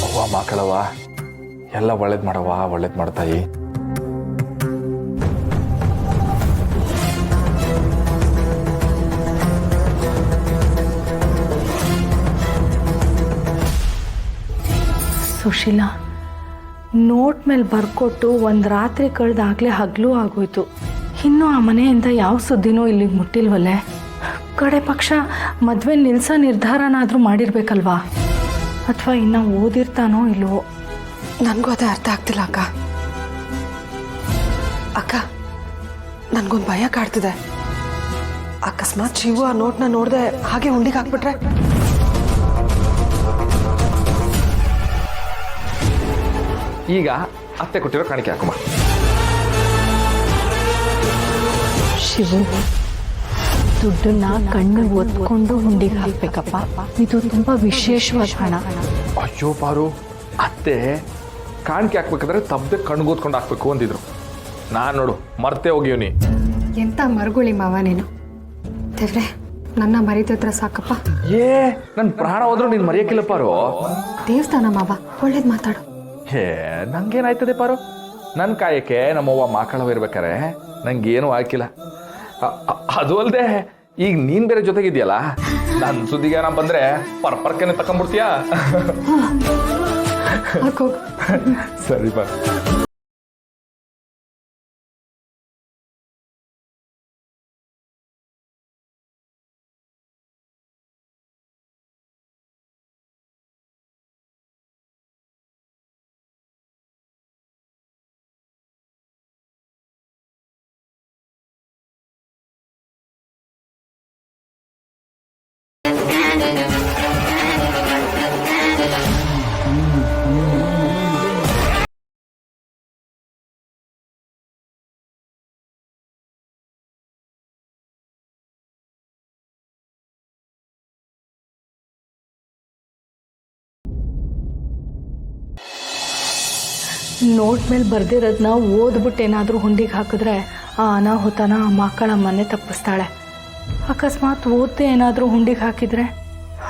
ಅವ್ವ ಮಕ್ಕಳವ ಎಲ್ಲ ಒಳ್ಳೇದು ಮಾಡವ, ಒಳ್ಳೇದು ಮಾಡ್ತಾಯಿ. ಸುಶೀಲಾ, ನೋಟ್ ಮೇಲೆ ಬರ್ಕೊಟ್ಟು ಒಂದು ರಾತ್ರಿ ಕಳೆದಾಗಲೇ ಹಗಲು ಆಗೋಯ್ತು. ಇನ್ನೂ ಆ ಮನೆಯಿಂದ ಯಾವ ಸುದ್ದಿನೂ ಇಲ್ಲಿಗೆ ಮುಟ್ಟಿಲ್ವಲ್ಲೇ. ಕಡೆ ಪಕ್ಷ ಮದುವೆ ನಿಲ್ಸೋ ನಿರ್ಧಾರನಾದರೂ ಮಾಡಿರ್ಬೇಕಲ್ವಾ? ಅಥವಾ ಇನ್ನು ಓದಿರ್ತಾನೋ ಇಲ್ವೋ? ನನಗೂ ಅದೇ ಅರ್ಥ ಆಗ್ತಿಲ್ಲ ಅಕ್ಕ. ಅಕ್ಕ, ನನಗೊಂದು ಭಯ ಕಾಡ್ತಿದೆ. ಅಕಸ್ಮಾತ್ ಶಿವು ಆ ನೋಟ್ನ ನೋಡ್ದೆ ಹಾಗೆ ಹುಂಡಿಗೆ ಹಾಕ್ಬಿಟ್ರೆ? ಈಗ ಅತ್ತೆ ಕೊಟ್ಟಿರೋ ಕಾಣಿಕೆ ಹಾಕಮ್ಮ. ಶಿವು, ದುಡ್ಡನ್ನ ಕಣ್ಣಿಗೆ ಒತ್ಕೊಂಡು ಹುಂಡಿಗೆ ಹಾಕ್ಬೇಕಪ್ಪ. ಇದು ತುಂಬಾ ವಿಶೇಷವಾದ ಹಣ. ಅಯ್ಯೋ ಪಾರು, ಅತ್ತೆ ಕಾಣಿಕೆ ಹಾಕ್ಬೇಕಾದ್ರೆ ತಪ್ಪದೆ ಕಣ್ಗೋತ್ಕೊಂಡು ಹಾಕ್ಬೇಕು ಅಂದಿದ್ರು. ನಾನು ನೋಡು ಮರ್ತೇ ಹೋಗಿವ್ನಿ. ಎಂತ ಮರುಗುಳಿ ಮಾವ ನೀನು. ದೇವ್ರೆ, ನನ್ನ ಮರಿತಿದ್ರೆ ಸಾಕಪ್ಪ. ನನ್ನ ಪ್ರಾಣ ಹೋದ್ರು ನೀನು ಮರೆಯಕ್ಕಿಲ್ಲ ಪಾರು. ದೇವಸ್ಥಾನ ಮಾವ, ಒಳ್ಳೇದು ಮಾತಾಡು. ನಂಗೇನಾಯ್ತದೆ ಪಾರು? ನನ್ನ ಕಾಯಕ್ಕೆ ನಮ್ಮವ್ವ ಮಕ್ಕಳವ ಇರ್ಬೇಕಾರೆ ನಂಗೇನು ಹಾಕಿಲ್ಲ. ಅದು ಅಲ್ಲದೆ ಈಗ ನೀನ್ ಬೇರೆ ಜೊತೆಗಿದ್ಯಲ್ಲ, ನನ್ನ ಸುದ್ದಿಗೆ ನಾ ಬಂದ್ರೆ ಪರ್ಪರ್ಕನೆ ತಕೊಂಡ್ಬಿಡ್ತೀಯಾ? ಸರಿ ಬಾ. ನೋಟ್ ಮೇಲೆ ಬರ್ದಿರೋದನ್ನ ಓದ್ಬಿಟ್ಟು ಏನಾದರೂ ಹುಂಡಿಗೆ ಹಾಕಿದ್ರೆ ಆ ಅನಾಹುತನ ಆ ಮಕ್ಕಳಮ್ಮನೆ ತಪ್ಪಿಸ್ತಾಳೆ. ಅಕಸ್ಮಾತ್ ಓದ್ದೆ ಏನಾದರೂ ಹುಂಡಿಗೆ ಹಾಕಿದರೆ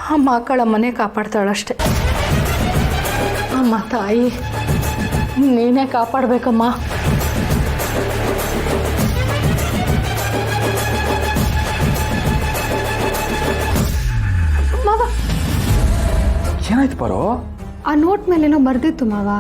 ಆ ಮಕ್ಕಳಮ್ಮನೆ ಕಾಪಾಡ್ತಾಳಷ್ಟೆ. ಅಮ್ಮ ತಾಯಿ, ನೀನೇ ಕಾಪಾಡಬೇಕಮ್ಮ. ಏನಾಯ್ತು ಪಾರು? ಆ ನೋಟ್ ಮೇಲೇನೋ ಬರ್ದಿತ್ತು ಮಾವ.